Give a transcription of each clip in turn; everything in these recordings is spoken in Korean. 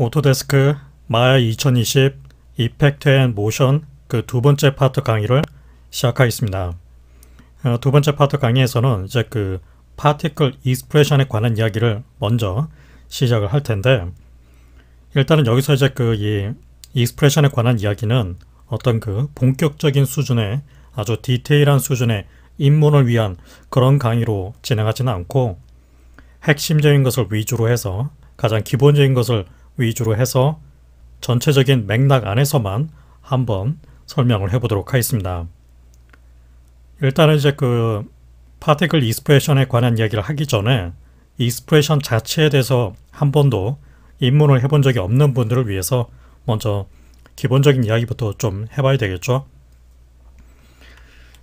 오토데스크 마야 2020 이펙트 앤 모션 그 두 번째 파트 강의를 시작하겠습니다. 두 번째 파트 강의에서는 이제 그 파티클 익스프레션에 관한 이야기를 먼저 시작을 할 텐데, 일단은 여기서 이제 그 이 익스프레션에 관한 이야기는 어떤 그 본격적인 수준의 아주 디테일한 수준의 입문을 위한 그런 강의로 진행하지는 않고, 핵심적인 것을 위주로 해서 가장 기본적인 것을 위주로 해서 전체적인 맥락 안에서만 한번 설명을 해보도록 하겠습니다. 일단은 이제 그 파티클 익스프레션에 관한 이야기를 하기 전에 익스프레션 자체에 대해서 한 번도 입문을 해본 적이 없는 분들을 위해서 먼저 기본적인 이야기부터 좀 해봐야 되겠죠.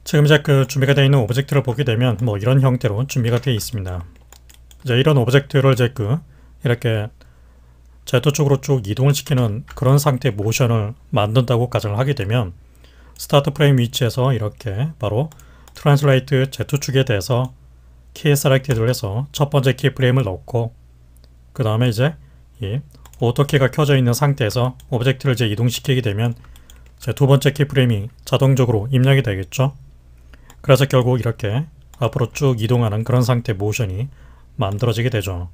지금 이제 그 준비가 되어 있는 오브젝트를 보게 되면 뭐 이런 형태로 준비가 되어 있습니다. 이제 이런 오브젝트를 이제 그 이렇게 Z 쪽으로 쭉 이동을 시키는 그런 상태의 모션을 만든다고 가정을 하게 되면, 스타트 프레임 위치에서 이렇게 바로 트랜슬레이트 Z축에 대해서 키 셀렉티드를 해서 첫 번째 키 프레임을 넣고, 그 다음에 이제 이 오토키가 켜져 있는 상태에서 오브젝트를 이제 이동시키게 되면 제 두 번째 키 프레임이 자동적으로 입력이 되겠죠. 그래서 결국 이렇게 앞으로 쭉 이동하는 그런 상태의 모션이 만들어지게 되죠.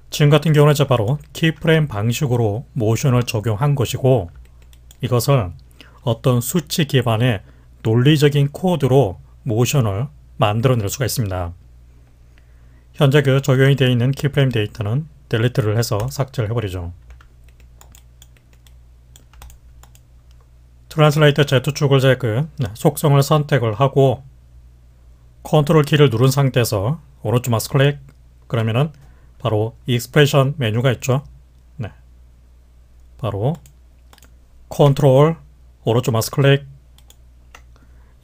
지금 같은 경우는 이제 바로 키프레임 방식으로 모션을 적용한 것이고, 이것을 어떤 수치 기반의 논리적인 코드로 모션을 만들어낼 수가 있습니다. 현재 그 적용이 되어 있는 키프레임 데이터는 딜리트를 해서 삭제를 해버리죠. 트랜슬레이터 Z축을 제 그 속성을 선택을 하고 컨트롤 키를 누른 상태에서 오른쪽 마우스 클릭, 그러면은 바로 익스프레션 메뉴가 있죠. 네, 바로 컨트롤 오른쪽 마우스 클릭,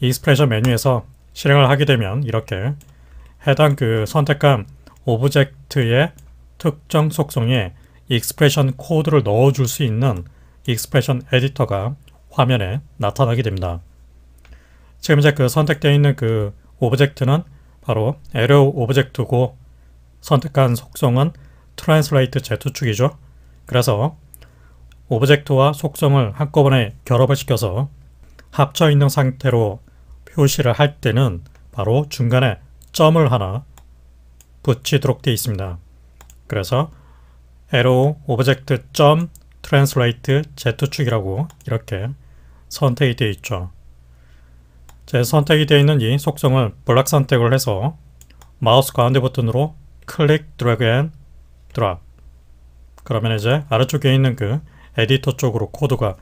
익스프레션 메뉴에서 실행을 하게 되면 이렇게 해당 그 선택한 오브젝트의 특정 속성에 익스프레션 코드를 넣어줄 수 있는 익스프레션 에디터가 화면에 나타나게 됩니다. 지금 이제 그 선택되어 있는 그 오브젝트는 바로 에러 오브젝트고, 선택한 속성은 트랜슬레이트 Z축이죠. 그래서 오브젝트와 속성을 한꺼번에 결합을 시켜서 합쳐 있는 상태로 표시를 할 때는 바로 중간에 점을 하나 붙이도록 되어 있습니다. 그래서 에러 오브젝트 점 트랜슬레이트 Z축이라고 이렇게 선택이 되어 있죠. 제 선택이 되어 있는 이 속성을 블락 선택을 해서 마우스 가운데 버튼으로 클릭, 드래그 앤 드랍. 그러면 이제 아래쪽에 있는 그 에디터 쪽으로 코드가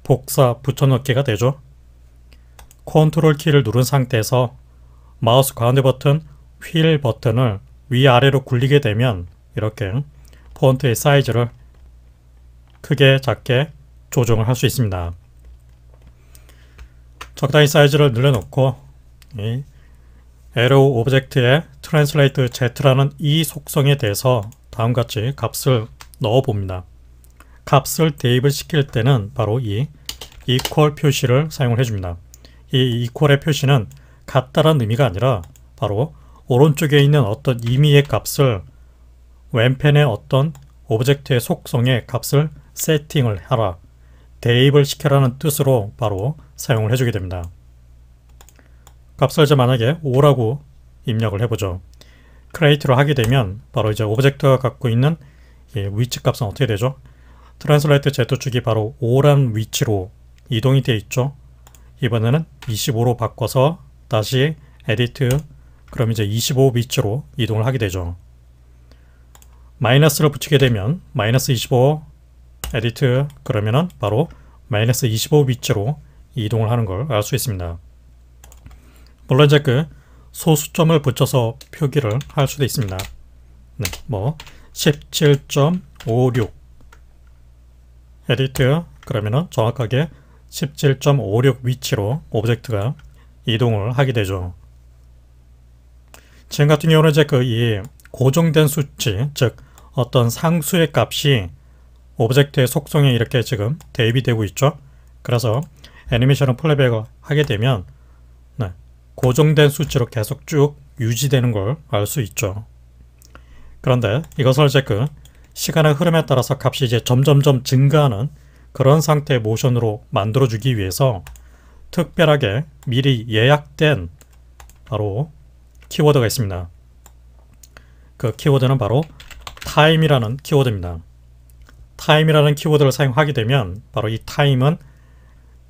복사 붙여넣기가 되죠. 컨트롤 키를 누른 상태에서 마우스 가운데 버튼 휠 버튼을 위아래로 굴리게 되면 이렇게 폰트의 사이즈를 크게 작게 조정을 할 수 있습니다. 적당히 사이즈를 늘려놓고 이 에러 오브젝트의 트랜슬레이트 Z라는 이 속성에 대해서 다음같이 값을 넣어 봅니다. 값을 대입을 시킬 때는 바로 이 equal 표시를 사용을 해줍니다. 이 equal의 표시는 같다라는 의미가 아니라 바로 오른쪽에 있는 어떤 임의의 값을 왼편의 어떤 오브젝트의 속성의 값을 세팅을 하라, 대입을 시켜라는 뜻으로 바로 사용을 해주게 됩니다. 값을 이제 만약에 5라고 입력을 해보죠. 크리에이트를 하게 되면 바로 이제 오브젝트가 갖고 있는 위치 값은 어떻게 되죠? 트랜슬레이트 Z축이 바로 5라는 위치로 이동이 되어 있죠. 이번에는 25로 바꿔서 다시 에디트, 그럼 이제 25 위치로 이동을 하게 되죠. 마이너스를 붙이게 되면 마이너스 25 에디트, 그러면은 바로 마이너스 25 위치로 이동을 하는 걸 알 수 있습니다. 물론 이제 그 소수점을 붙여서 표기를 할 수도 있습니다. 네, 뭐 17.56 에디트, 그러면은 정확하게 17.56 위치로 오브젝트가 이동을 하게 되죠. 지금 같은 경우는 이제 그 이 고정된 수치, 즉 어떤 상수의 값이 오브젝트의 속성에 이렇게 지금 대입이 되고 있죠. 그래서 애니메이션을 플레이백을 하게 되면 고정된 수치로 계속 쭉 유지되는 걸 알 수 있죠. 그런데 이것을 이제 그 시간의 흐름에 따라서 값이 이제 점점점 증가하는 그런 상태의 모션으로 만들어주기 위해서 특별하게 미리 예약된 바로 키워드가 있습니다. 그 키워드는 바로 time이라는 키워드입니다. time이라는 키워드를 사용하게 되면 바로 이 time은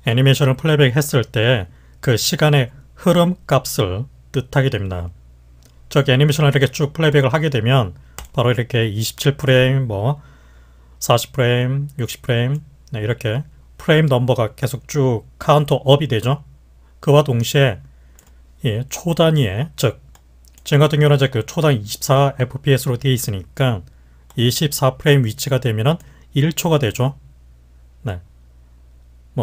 애니메이션을 플레이백 했을 때 그 시간의 흐름 값을 뜻하게 됩니다. 즉 애니메이션을 이렇게 쭉 플레이백을 하게 되면 바로 이렇게 27프레임, 40프레임, 60프레임 이렇게 프레임 넘버가 계속 쭉 카운터 업이 되죠. 그와 동시에 초단위의 즉 지금 같은 경우는 이제 그 초단 24fps로 되어 있으니까 24프레임 위치가 되면은 1초가 되죠. 네.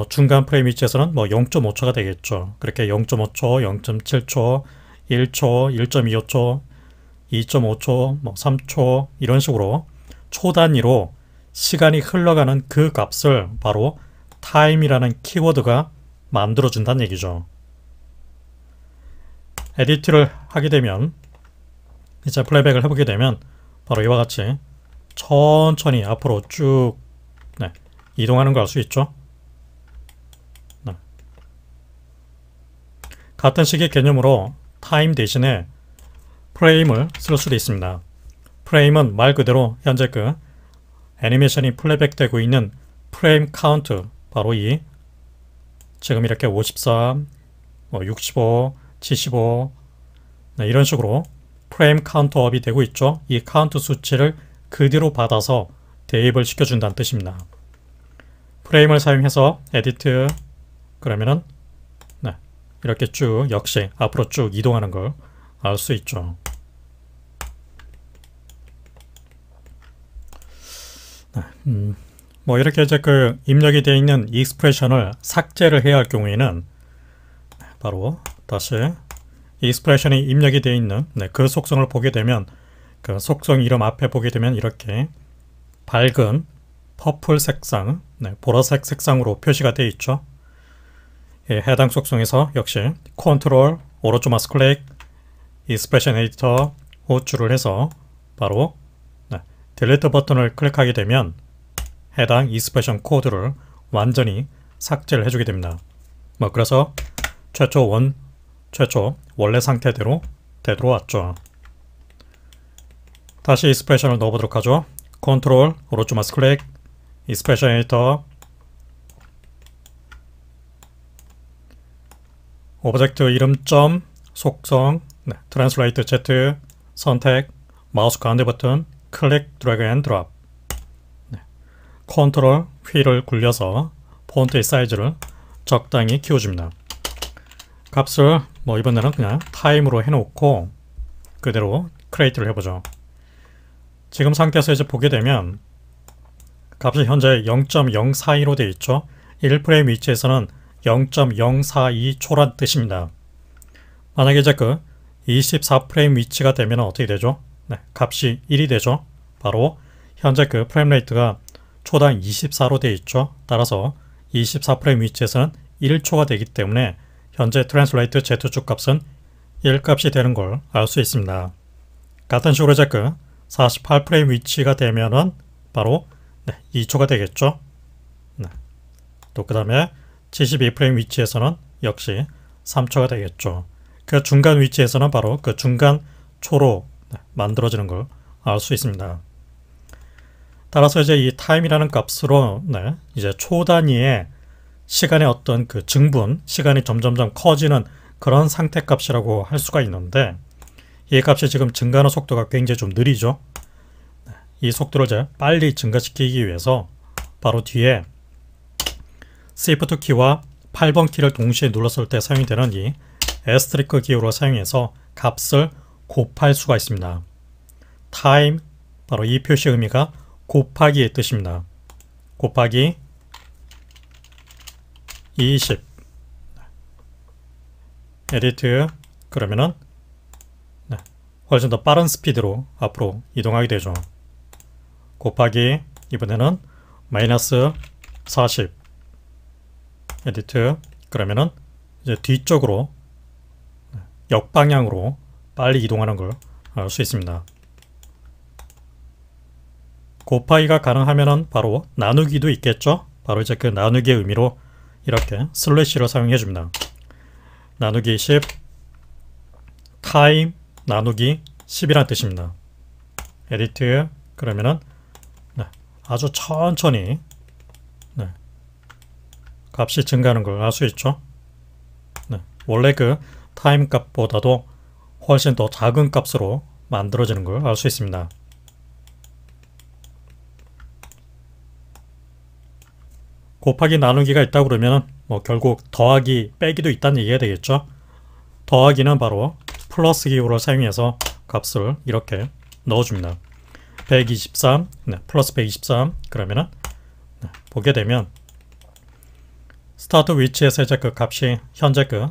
중간 프레임 위치에서는 0.5초가 되겠죠. 그렇게 0.5초, 0.7초, 1초, 1.25초, 2.5초, 3초 이런 식으로 초단위로 시간이 흘러가는 그 값을 바로 time이라는 키워드가 만들어준다는 얘기죠. 에디트를 하게 되면 이제 플레이백을 해보게 되면 바로 이와 같이 천천히 앞으로 쭉 이동하는 걸 알 수 있죠. 같은 식의 개념으로 타임 대신에 프레임을 쓸 수도 있습니다. 프레임은 말 그대로 현재 그 애니메이션이 플레이백 되고 있는 프레임 카운트 바로 이 지금 이렇게 53, 65, 75 이런 식으로 프레임 카운트 업이 되고 있죠. 이 카운트 수치를 그대로 받아서 대입을 시켜준다는 뜻입니다. 프레임을 사용해서 에디트 그러면은 이렇게 쭉 역시 앞으로 쭉 이동하는 걸 알 수 있죠. 이렇게 이제 그 입력이 되어 있는 익스프레션을 삭제를 해야 할 경우에는 바로 다시 익스프레션이 입력이 되어 있는 그 속성을 보게 되면 그 속성 이름 앞에 보게 되면 이렇게 밝은 퍼플 색상, 보라색 색상으로 표시가 되어 있죠. 해당 속성에서 역시 컨트롤 오른쪽 마우스 클릭 익스프레션 에디터 호출을 해서 바로 딜리트 버튼을 클릭하게 되면 해당 익스프레션 코드를 완전히 삭제를 해주게 됩니다. 그래서 최초 원래 상태대로 되돌아왔죠. 다시 익스프레션을 넣어보도록 하죠. 컨트롤 오른쪽 마우스 클릭 익스프레션 에디터 오브젝트 이름 점 속성 트랜슬레이트 Z 선택 마우스 가운데 버튼 클릭 드래그 앤 드롭 컨트롤 휠을 굴려서 폰트의 사이즈를 적당히 키워줍니다. 값을 이번에는 그냥 타임으로 해놓고 그대로 크리에이트를 해보죠. 지금 상태에서 이제 보게 되면 값이 현재 0.042로 되어 있죠. 1프레임 위치에서는 0.042초란 뜻입니다. 만약에 이제 그 24프레임 위치가 되면 어떻게 되죠? 값이 1이 되죠. 바로 현재 그 프레임 레이트가 초당 24로 되어 있죠. 따라서 24프레임 위치에서는 1초가 되기 때문에 현재 트랜슬레이트 Z축 값은 1값이 되는 걸 알 수 있습니다. 같은 식으로 이제 그 48프레임 위치가 되면은 바로 2초가 되겠죠. 또 그 다음에 72프레임 위치에서는 역시 3초가 되겠죠. 그 중간 위치에서는 바로 그 중간 초로 만들어지는 걸 알 수 있습니다. 따라서 이제 이 타임이라는 값으로 이제 초 단위의 시간의 어떤 그 증분, 시간이 점점점 커지는 그런 상태 값이라고 할 수가 있는데 이 값이 지금 증가하는 속도가 굉장히 좀 느리죠. 이 속도를 이제 빨리 증가시키기 위해서 바로 뒤에 Shift 키와 8번 키를 동시에 눌렀을 때 사용이 되는 이 에스테리크 기호를 사용해서 값을 곱할 수가 있습니다. time 바로 이 표시 의미가 곱하기의 뜻입니다. 곱하기 20 에디트 그러면은 훨씬 더 빠른 스피드로 앞으로 이동하게 되죠. 곱하기 이번에는 마이너스 40 에디트 그러면은 이제 뒤쪽으로 역방향으로 빨리 이동하는 걸 알 수 있습니다. 곱하기가 가능하면은 바로 나누기도 있겠죠. 바로 이제 그 나누기의 의미로 이렇게 슬래시를 사용해 줍니다. 나누기 10 타임 나누기 10이란 뜻입니다. 에디트 그러면은 아주 천천히 값이 증가하는 걸 알 수 있죠. 원래 그 타임 값보다도 훨씬 더 작은 값으로 만들어지는 걸 알 수 있습니다. 곱하기 나누기가 있다 그러면 뭐 결국 더하기 빼기도 있다는 얘기가 되겠죠. 더하기는 바로 플러스 기호를 사용해서 값을 이렇게 넣어줍니다. 123 플러스 123 그러면은 보게 되면 스타트 위치에서 이제 그 값이 현재 그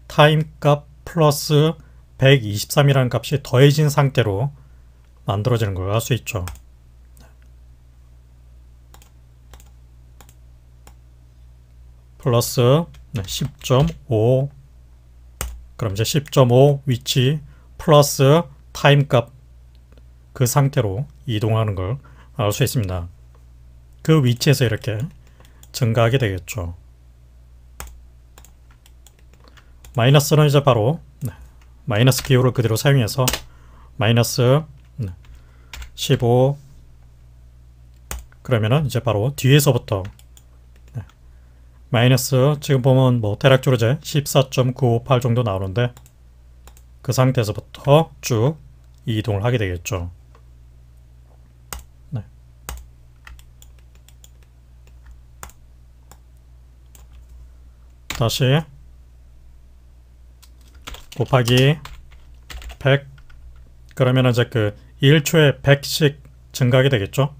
타임 값 플러스 123이라는 값이 더해진 상태로 만들어지는 걸 알 수 있죠. 플러스 10.5 그럼 이제 10.5 위치 플러스 타임 값 그 상태로 이동하는 걸 알 수 있습니다. 그 위치에서 이렇게 증가하게 되겠죠. 마이너스는 이제 바로 마이너스 기호를 그대로 사용해서 마이너스 15 그러면은 이제 바로 뒤에서부터 마이너스 지금 보면 뭐 대략적으로 이제 14.958 정도 나오는데 그 상태에서부터 쭉 이동을 하게 되겠죠. 다시 곱하기 100 그러면 이제 그 1초에 100씩 증가하게 되겠죠.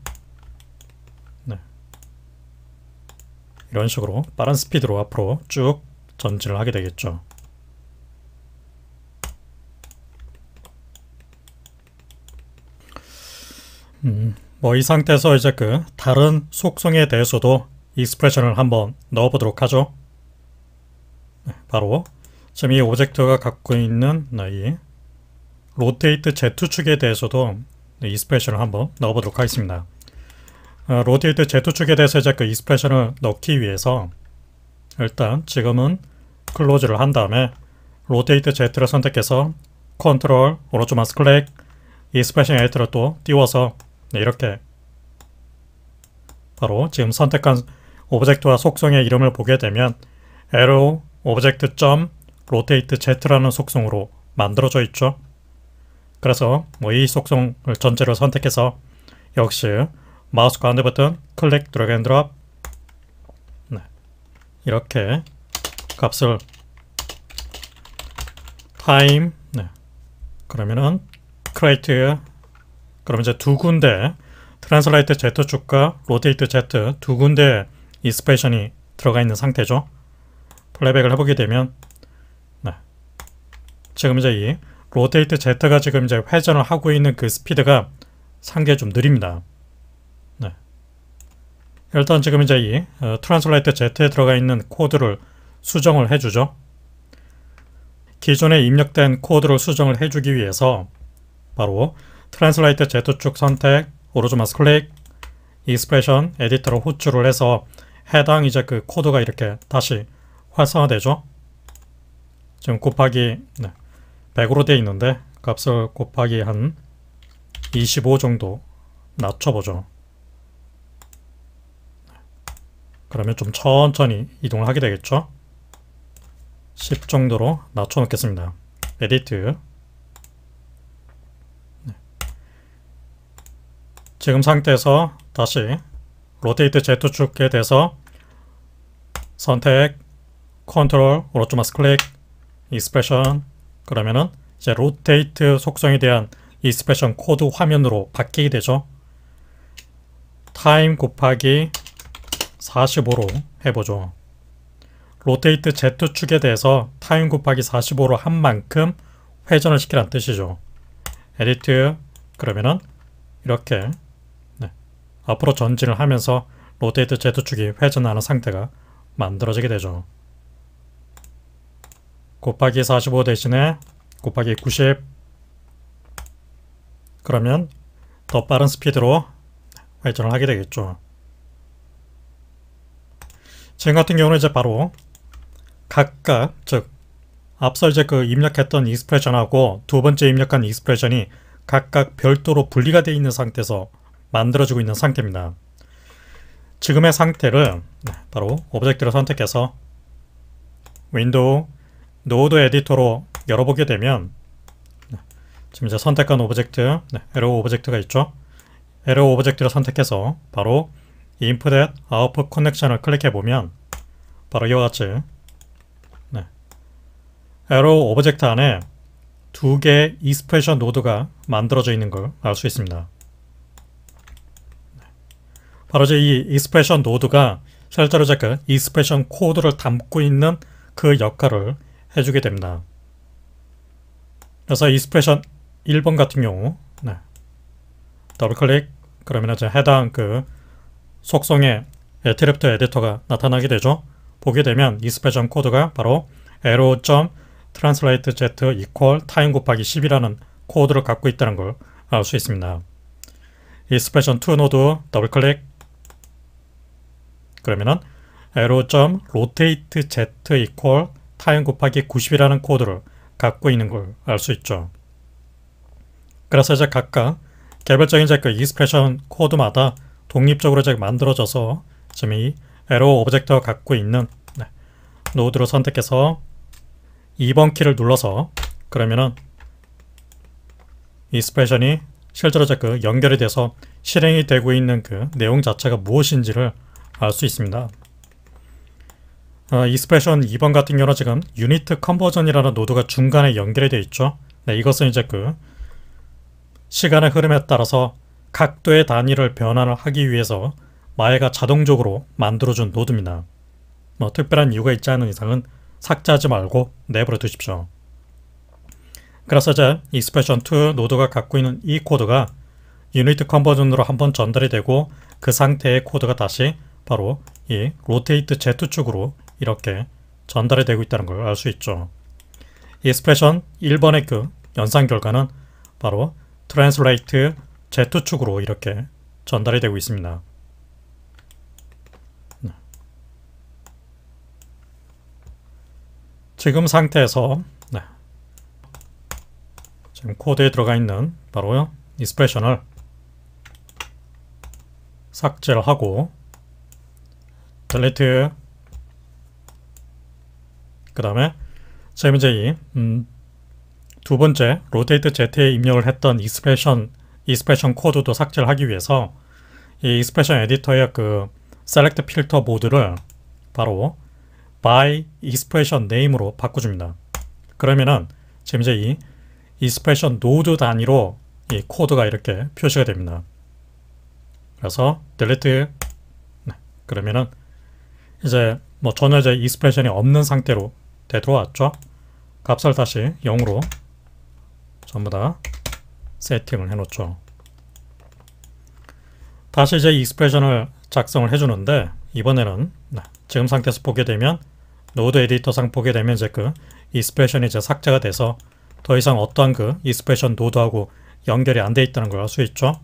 이런 식으로 빠른 스피드로 앞으로 쭉 전진을 하게 되겠죠. 뭐 이 상태에서 이제 그 다른 속성에 대해서도 익스프레션을 한번 넣어보도록 하죠. 바로 지금 이 오브젝트가 갖고 있는 이 로테이트 Z축에 대해서도 익스프레션을 한번 넣어보도록 하겠습니다. 로테이트 Z축에 대해서 이제 그 익스프레션을 넣기 위해서 일단 지금은 클로즈를 한 다음에 로테이트 Z를 선택해서 컨트롤 오른쪽 마우스 클릭 익스프레션 에디터를 또 띄워서 이렇게 바로 지금 선택한 오브젝트와 속성의 이름을 보게 되면 arrow 오브젝트 점 로테이트 Z라는 속성으로 만들어져 있죠. 그래서 뭐 이 속성을 전체를 선택해서 역시 마우스 가운데 버튼 클릭 드래그 앤 드롭 이렇게 값을 타임 그러면은 create 그럼 이제 두 군데 트랜슬레이트 Z축과 로테이트 Z 두 군데 익스프레션이 들어가 있는 상태죠. 플레이백을 해보게 되면 지금 이제 이 로테이트 Z가 지금 이제 회전을 하고 있는 그 스피드가 상당히 좀 느립니다. 일단 지금 이제 이 트랜슬레이트 Z에 들어가 있는 코드를 수정을 해주죠. 기존에 입력된 코드를 수정을 해주기 위해서 바로 트랜슬레이트 Z축 선택 오른쪽 마우스 클릭 익스프레션 에디터로 호출을 해서 해당 이제 그 코드가 이렇게 다시 활성화되죠. 지금 곱하기 100으로 되어 있는데 값을 곱하기 한 25 정도 낮춰보죠. 그러면 좀 천천히 이동을 하게 되겠죠. 10 정도로 낮춰 놓겠습니다. 에디트 지금 상태에서 다시 로테이트 Z축에 대해서 선택 컨트롤 오른쪽 마우스 클릭 익스프레션 그러면은 이제 로테이트 속성에 대한 익스프레션 코드 화면으로 바뀌게 되죠. 타임 곱하기 45로 해보죠. 로테이트 Z축에 대해서 타임 곱하기 45로 한 만큼 회전을 시키라는 뜻이죠. 에디트 그러면은 이렇게 앞으로 전진을 하면서 로테이트 Z축이 회전하는 상태가 만들어지게 되죠. 곱하기 45 대신에 곱하기 90 그러면 더 빠른 스피드로 회전을 하게 되겠죠. 지금 같은 경우는 이제 바로 각각, 즉 앞서 이제 그 입력했던 익스프레션하고 두 번째 입력한 익스프레션이 각각 별도로 분리가 되어 있는 상태에서 만들어지고 있는 상태입니다. 지금의 상태를 바로 오브젝트를 선택해서 윈도우 노드 에디터로 열어보게 되면 지금 이제 선택한 오브젝트, 에러 오브젝트가 있죠. 에러 오브젝트를 선택해서 바로 input at output connection을 클릭해 보면 바로 이와 같이 에러 오브젝트 안에 두 개의 익스프레션 노드가 만들어져 있는 걸 알 수 있습니다. 바로 이제 이 익스프레션 노드가 실제로 이제 그 익스프레션 코드를 담고 있는 그 역할을 해주게 됩니다. 그래서 익스프레션 1번 같은 경우 더블 클릭 그러면 이제 해당 그 속성의 애트리뷰트 에디터가 나타나게 되죠. 보게 되면 익스프레션 코드가 바로 arrow.translate z equal time 곱하기 10이라는 코드를 갖고 있다는 걸 알 수 있습니다. 익스프레션 2 노드 더블 클릭 그러면은 arrow.rotate z equal time 곱하기 90이라는 코드를 갖고 있는 걸 알 수 있죠. 그래서 이제 각각 개별적인 이제 그 익스프레션 코드마다 독립적으로 이제 만들어져서 지금 이 arrow 오브젝트가 갖고 있는 노드를 선택해서 2번 키를 눌러서 그러면은 익스프레션이 실제로 이제 그 연결이 돼서 실행이 되고 있는 그 내용 자체가 무엇인지를 알 수 있습니다. 익스프레션 2번 같은 경우는 지금 유니트 컨버전이라는 노드가 중간에 연결이 되어 있죠. 이것은 이제 그 시간의 흐름에 따라서 각도의 단위를 변환을 하기 위해서 마에가 자동적으로 만들어준 노드입니다. 뭐 특별한 이유가 있지 않은 이상은 삭제하지 말고 내버려 두십시오. 그래서 이제 익스프레션 2 노드가 갖고 있는 이 코드가 유니트 컨버전으로 한번 전달이 되고 그 상태의 코드가 다시 바로 이 로테이트 Z축으로 이렇게 전달이 되고 있다는 걸 알 수 있죠. 익스프레션 1번의 그 연산 결과는 바로 트랜슬레이트 Z축으로 이렇게 전달이 되고 있습니다. 지금 상태에서 지금 코드에 들어가 있는 바로 익스프레션을 삭제를 하고 delete 그 다음에 지금 이제 이 두 번째 rotate z에 입력을 했던 익스프레션 코드도 삭제를 하기 위해서 이 익스프레션 에디터의 그 select 필터 모드를 바로 by expression name으로 바꿔줍니다. 그러면은 지금 이제 이 익스프레션 노드 단위로 이 코드가 이렇게 표시가 됩니다. 그래서 delete 그러면은 이제 뭐 전혀 이제 익스프레션이 없는 상태로 되돌아왔죠. 값을 다시 0으로 전부 다 세팅을 해놓죠. 다시 이제 익스프레션을 작성을 해주는데 이번에는 지금 상태에서 보게 되면 노드 에디터상 보게 되면 이제 그 익스프레션이 이제 삭제가 돼서 더 이상 어떠한 그 익스프레션 노드하고 연결이 안 돼 있다는 걸 알 수 있죠.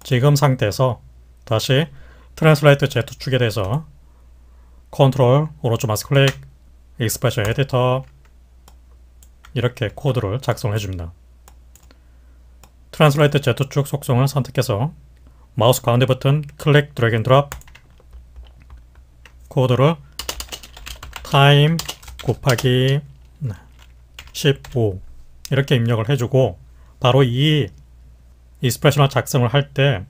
지금 상태에서 다시 트랜슬레이트 Z축에 대해서 컨트롤 오른쪽 마우스 클릭 익스프레션 에디터 이렇게 코드를 작성을 해줍니다. 트랜슬레이트 Z축 속성을 선택해서 마우스 가운데 버튼 클릭 드래그 앤 드롭 코드를 타임 곱하기 15 이렇게 입력을 해주고 바로 이 익스프레션을 작성을 할 때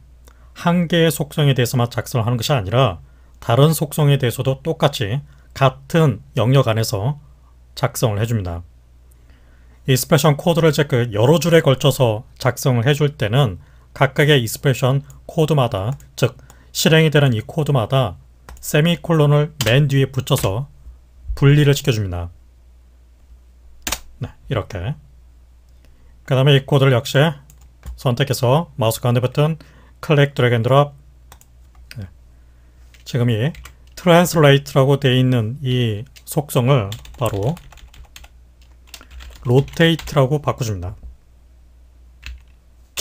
한 개의 속성에 대해서만 작성을 하는 것이 아니라 다른 속성에 대해서도 똑같이 같은 영역 안에서 작성을 해줍니다. 익스프레션 코드를 이제 그 여러 줄에 걸쳐서 작성을 해줄 때는 각각의 익스프레션 코드마다 즉 실행이 되는 이 코드마다 세미콜론을 맨 뒤에 붙여서 분리를 시켜줍니다. 이렇게 그 다음에 이 코드를 역시 선택해서 마우스 가운데 버튼 클릭 드래그 앤 드롭 지금 이 트랜슬레이트라고 되어 있는 이 속성을 바로 로테이트라고 바꿔줍니다.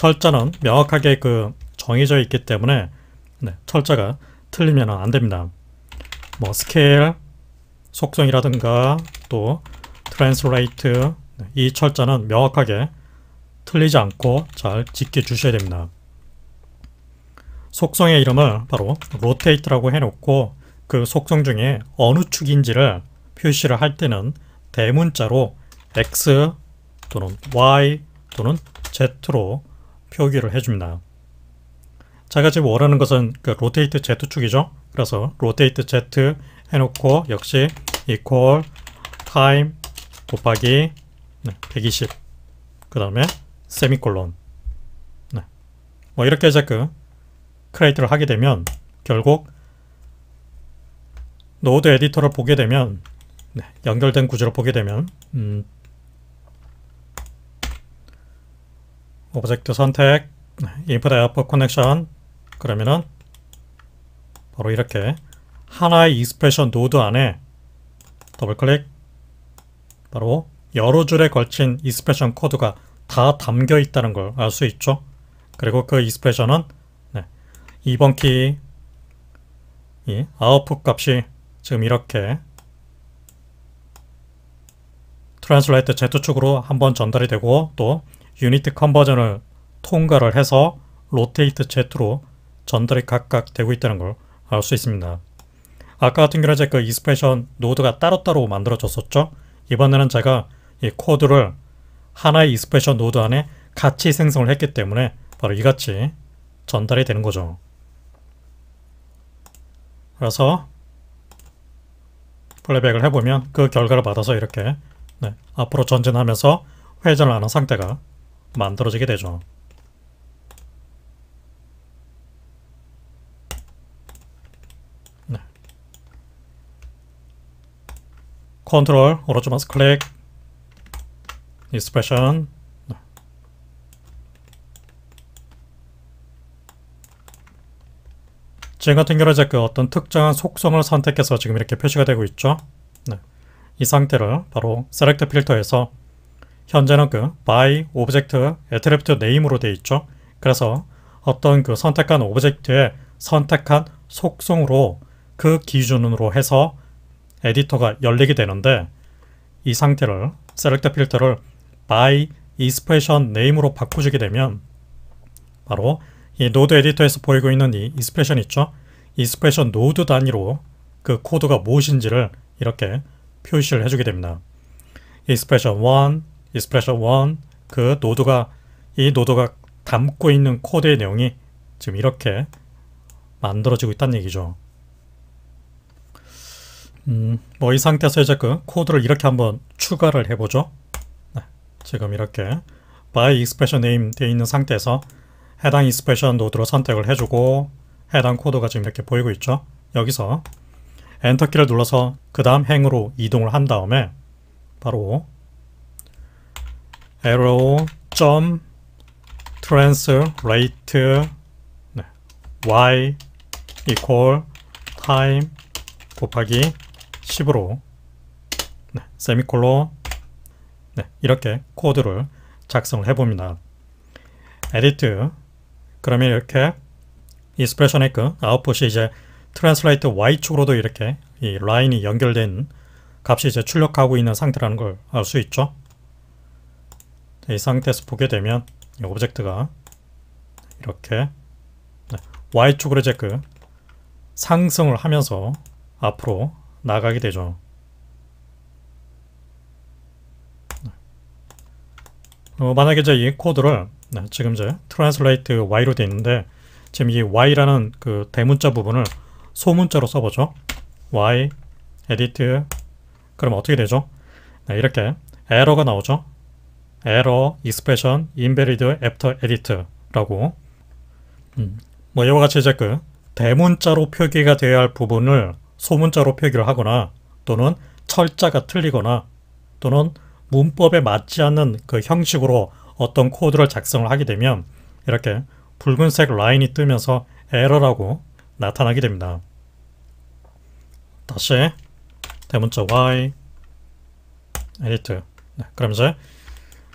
철자는 명확하게 그 정해져 있기 때문에 철자가 틀리면 안 됩니다. 뭐 스케일, 속성이라든가 또 트랜슬레이트, 이 철자는 명확하게 틀리지 않고 잘 지켜주셔야 됩니다. 속성의 이름을 바로 rotate라고 해놓고 그 속성 중에 어느 축인지를 표시를 할 때는 대문자로 X 또는 Y 또는 Z로 표기를 해줍니다. 제가 지금 원하는 것은 그 rotate Z축이죠. 그래서 rotate Z 해놓고 역시 equal time 곱하기 120 그 다음에 세미콜론. 뭐 이렇게 이제 그 크리에이트를 하게 되면 결국 노드 에디터를 보게 되면 연결된 구조를 보게 되면 오브젝트 선택, input output connection 그러면은 바로 이렇게 하나의 익스프레션 노드 안에 더블클릭 바로 여러 줄에 걸친 익스프레션 코드가 다 담겨 있다는 걸 알 수 있죠. 그리고 그 익스프레션은 2번 키 이 아웃풋 값이 지금 이렇게 트랜슬레이트 Z축으로 한번 전달이 되고 또 유니트 컨버전을 통과를 해서 로테이트 Z로 전달이 각각 되고 있다는 걸 알 수 있습니다. 아까 같은 경우는 이제 그 익스프레션 노드가 따로따로 만들어졌었죠. 이번에는 제가 이 코드를 하나의 익스프레션 노드 안에 같이 생성을 했기 때문에 바로 이같이 전달이 되는 거죠. 그래서 플레이백을 해보면 그 결과를 받아서 이렇게 앞으로 전진하면서 회전을 하는 상태가 만들어지게 되죠. 컨트롤 오른쪽 마우스 클릭 익스프레션 지금 같은 경우는 이제 그 어떤 특정한 속성을 선택해서 지금 이렇게 표시가 되고 있죠. 이 상태를 바로 셀렉트 필터에서 현재는 그 by object attribute name으로 되어 있죠. 그래서 어떤 그 선택한 오브젝트의 선택한 속성으로 그 기준으로 해서 에디터가 열리게 되는데 이 상태를 셀렉트 필터를 by expression name으로 바꾸게 되면 바로 이 노드 에디터에서 보이고 있는 이 익스프레션 있죠? 익스프레션 노드 단위로 그 코드가 무엇인지를 이렇게 표시를 해주게 됩니다. 익스프레션 1, 익스프레션 1, 그 노드가 이 노드가 담고 있는 코드의 내용이 지금 이렇게 만들어지고 있다는 얘기죠. 뭐 이 상태에서 이제 그 코드를 이렇게 한번 추가를 해보죠. 지금 이렇게 by expression name 되어 있는 상태에서 해당 익스프레션 노드로 선택을 해주고 해당 코드가 지금 이렇게 보이고 있죠. 여기서 엔터키를 눌러서 그 다음 행으로 이동을 한 다음에 바로 arrow translate y equal time 곱하기 10으로 세미콜론 이렇게 코드를 작성을 해봅니다. edit 그러면 이렇게 익스프레션의 그 아웃풋이 이제 트랜슬레이트 Y축으로도 이렇게 이 라인이 연결된 값이 이제 출력하고 있는 상태라는 걸 알 수 있죠. 이 상태에서 보게 되면 이 오브젝트가 이렇게 Y축으로 이제 그 상승을 하면서 앞으로 나가게 되죠. 만약에 이제 이 코드를 지금 이제 translate y로 되어 있는데 지금 이 y라는 그 대문자 부분을 소문자로 써보죠. y edit 그럼 어떻게 되죠? 이렇게 에러가 나오죠. error expression invalid after edit 라고 뭐 이와 같이 이제 그 대문자로 표기가 되어야 할 부분을 소문자로 표기를 하거나 또는 철자가 틀리거나 또는 문법에 맞지 않는 그 형식으로 어떤 코드를 작성을 하게 되면 이렇게 붉은색 라인이 뜨면서 에러라고 나타나게 됩니다. 다시 대문자 y edit 그럼 이제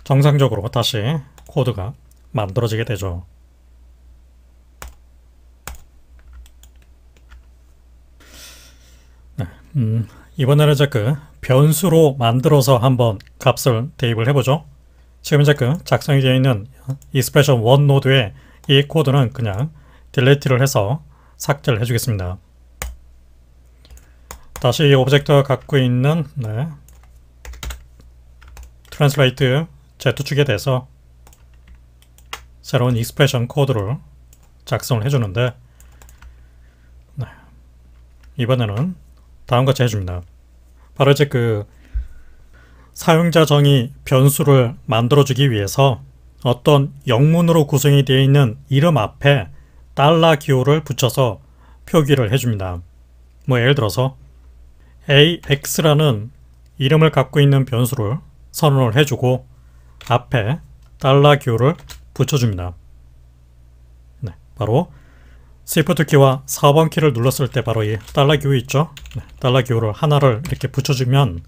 정상적으로 다시 코드가 만들어지게 되죠. 네, 이번에는 이제 그 변수로 만들어서 한번 값을 대입을 해보죠. 지금 이제 그 작성이 되어 있는 expression 1 노드에 이 코드는 그냥 delete를 해서 삭제를 해주겠습니다. 다시 이 오브젝트가 갖고 있는 translate Z축에 대해서 새로운 expression 코드를 작성을 해주는데 이번에는 다음과 같이 해줍니다. 바로 이제 그 사용자 정의 변수를 만들어주기 위해서 어떤 영문으로 구성이 되어 있는 이름 앞에 $기호를 붙여서 표기를 해줍니다. 뭐 예를 들어서 AX라는 이름을 갖고 있는 변수를 선언을 해주고 앞에 $기호를 붙여줍니다. 네, 바로 Shift 키와 4번 키를 눌렀을 때 바로 이 $기호 있죠? 네, $기호를 하나를 이렇게 붙여주면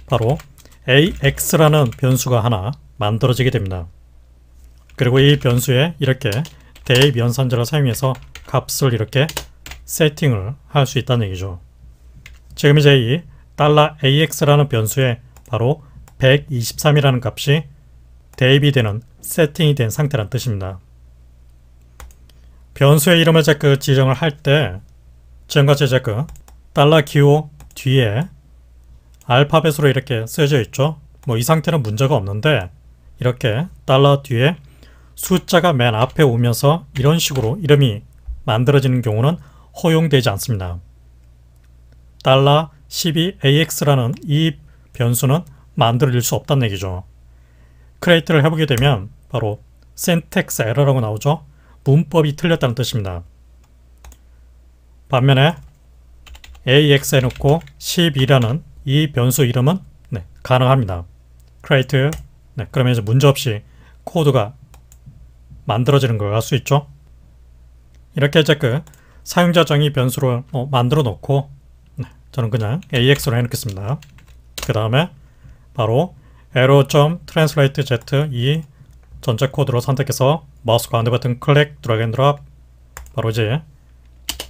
바로 AX라는 변수가 하나 만들어지게 됩니다. 그리고 이 변수에 이렇게 대입 연산자를 사용해서 값을 이렇게 세팅을 할 수 있다는 얘기죠. 지금 이제 이 $AX라는 변수에 바로 123이라는 값이 대입이 되는 세팅이 된 상태란 뜻입니다. 변수의 이름을 그 지정을 할 때 지금같이 그 $기호 뒤에 알파벳으로 이렇게 쓰여져 있죠. 뭐 이 상태는 문제가 없는데 이렇게 $뒤에 숫자가 맨 앞에 오면서 이런 식으로 이름이 만들어지는 경우는 허용되지 않습니다. $12AX라는 이 변수는 만들어질 수 없다는 얘기죠. create를 해보게 되면 바로 syntax error라고 나오죠. 문법이 틀렸다는 뜻입니다. 반면에 AX에 넣고 12라는 이 변수 이름은 가능합니다. create 그러면 이제 문제없이 코드가 만들어지는 걸 알 수 있죠. 이렇게 이제 그 사용자 정의 변수를 만들어 놓고 저는 그냥 AX로 해놓겠습니다. 그 다음에 바로 arrow.translate z 이 전체 코드로 선택해서 마우스 가운데 버튼 클릭 드래그 앤 드롭 바로 이제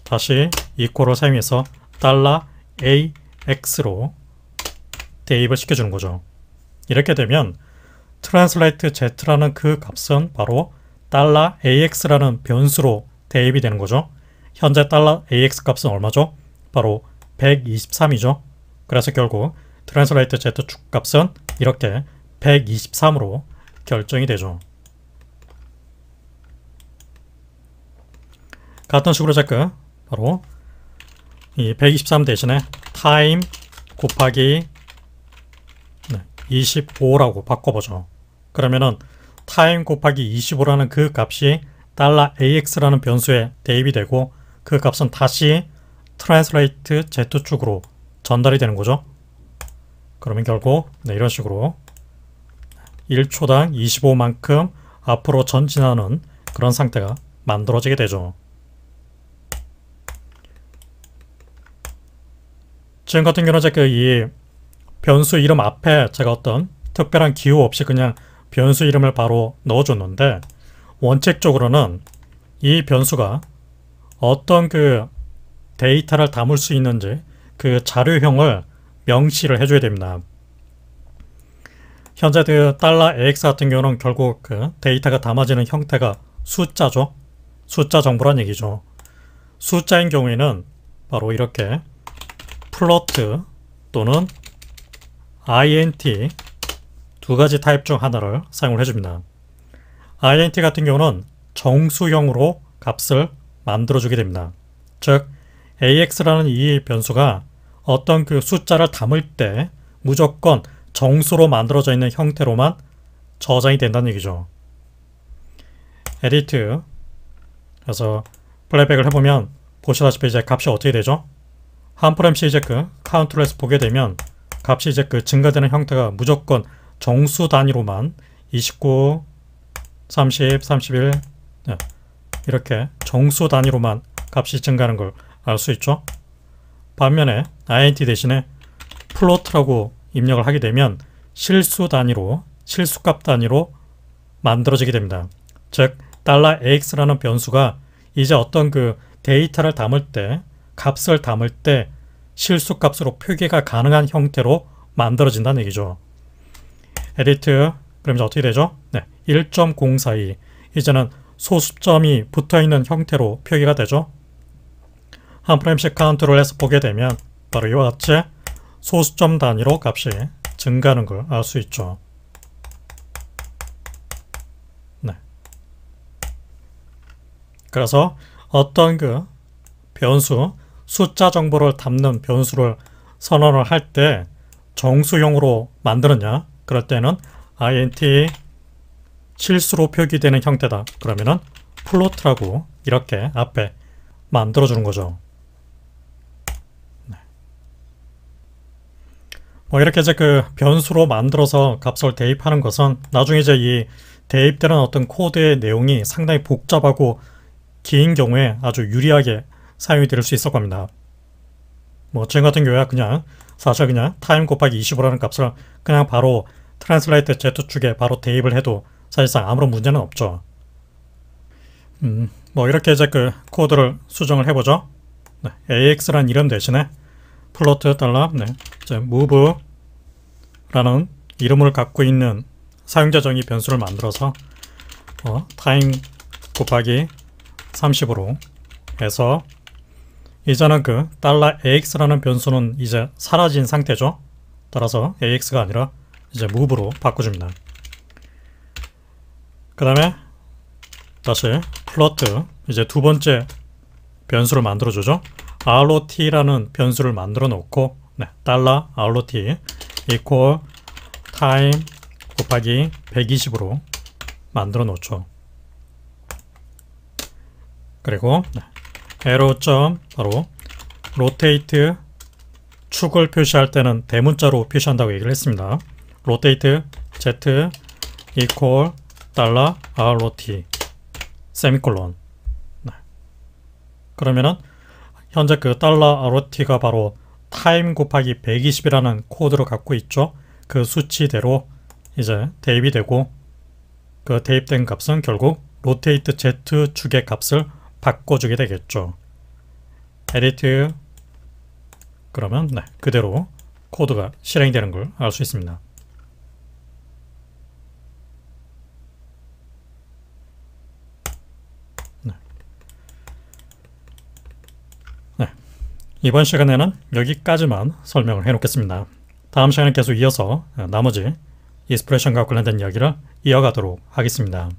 다시 equal을 사용해서 $AX로 대입을 시켜주는 거죠. 이렇게 되면 translate z라는 그 값은 바로 $AX라는 변수로 대입이 되는 거죠. 현재 $AX 값은 얼마죠? 바로 123이죠. 그래서 결국 translate z축 값은 이렇게 123으로 결정이 되죠. 같은 식으로 바로 이 123 대신에 time 곱하기 25라고 바꿔보죠. 그러면은 time 곱하기 25라는 그 값이 $AX라는 변수에 대입이 되고 그 값은 다시 translate z축으로 전달이 되는 거죠. 그러면 결국 이런 식으로 1초당 25만큼 앞으로 전진하는 그런 상태가 만들어지게 되죠. 지금 같은 경우는 이 변수 이름 앞에 제가 어떤 특별한 기호 없이 그냥 변수 이름을 바로 넣어줬는데 원칙적으로는 이 변수가 어떤 그 데이터를 담을 수 있는지 그 자료형을 명시를 해줘야 됩니다. 현재 그 $AX 같은 경우는 결국 그 데이터가 담아지는 형태가 숫자죠. 숫자 정보란 얘기죠. 숫자인 경우에는 바로 이렇게 플로트 또는 int 두 가지 타입 중 하나를 사용을 해줍니다. int 같은 경우는 정수형으로 값을 만들어주게 됩니다. 즉 AX라는 이 변수가 어떤 그 숫자를 담을 때 무조건 정수로 만들어져 있는 형태로만 저장이 된다는 얘기죠. edit 그래서 플레이백을 해보면 보시다시피 이제 값이 어떻게 되죠? 한 프레임씩 이제 그 카운트를 해서 보게 되면 값이 이제 그 증가되는 형태가 무조건 정수 단위로만 29, 30, 31 이렇게 정수 단위로만 값이 증가하는 걸 알 수 있죠. 반면에 int 대신에 플로트라고 입력을 하게 되면 실수 단위로 실수값 단위로 만들어지게 됩니다. 즉 $AX라는 변수가 이제 어떤 그 데이터를 담을 때, 값을 담을 때 실수값으로 표기가 가능한 형태로 만들어진다는 얘기죠. 에디트, 그럼 이제 어떻게 되죠? 네, 1.042. 이제는 소수점이 붙어있는 형태로 표기가 되죠. 한 프레임씩 카운트를 해서 보게 되면 바로 이와 같이 소수점 단위로 값이 증가하는 걸 알 수 있죠. 네. 그래서 어떤 그 변수, 숫자 정보를 담는 변수를 선언을 할 때 정수형으로 만드느냐? 그럴 때는 int 실수로 표기되는 형태다. 그러면은 플로트라고 이렇게 앞에 만들어주는 거죠. 네. 뭐 이렇게 이제 그 변수로 만들어서 값을 대입하는 것은 나중에 이제 이 대입되는 어떤 코드의 내용이 상당히 복잡하고 긴 경우에 아주 유리하게 사용이 될 수 있을 겁니다. 뭐 지금 같은 경우에 그냥 사실 그냥 타임 곱하기 25라는 값을 그냥 바로 트랜슬레이트 Z축에 바로 대입을 해도 사실상 아무런 문제는 없죠. 뭐 이렇게 이제 그 코드를 수정을 해보죠. 네, AX라는 이름 대신에 플로트 달러 네, 이제 move라는 이름을 갖고 있는 사용자 정의 변수를 만들어서 타임 곱하기 30으로 해서 이제는 그 $AX라는 변수는 이제 사라진 상태죠. 따라서 AX가 아니라 이제 move로 바꿔줍니다. 그 다음에 다시 플로트 이제 두 번째 변수를 만들어주죠. ROT라는 변수를 만들어 놓고 네, $ROT equal time 곱하기 120으로 만들어 놓죠. 그리고 네, arrow 바로 rotate 축을 표시할 때는 대문자로 표시한다고 얘기를 했습니다. rotate z equal $ROT 세미콜론. 네. 그러면은 현재 그 $ROT가 바로 타임 곱하기 120이라는 코드를 갖고 있죠. 그 수치대로 이제 대입이 되고 그 대입된 값은 결국 rotate Z축의 값을 바꿔주게 되겠죠. edit 그러면 네, 그대로 코드가 실행되는 걸 알 수 있습니다. 네. 이번 시간에는 여기까지만 설명을 해 놓겠습니다. 다음 시간에 계속 이어서 나머지 익스프레션과 관련된 이야기를 이어가도록 하겠습니다.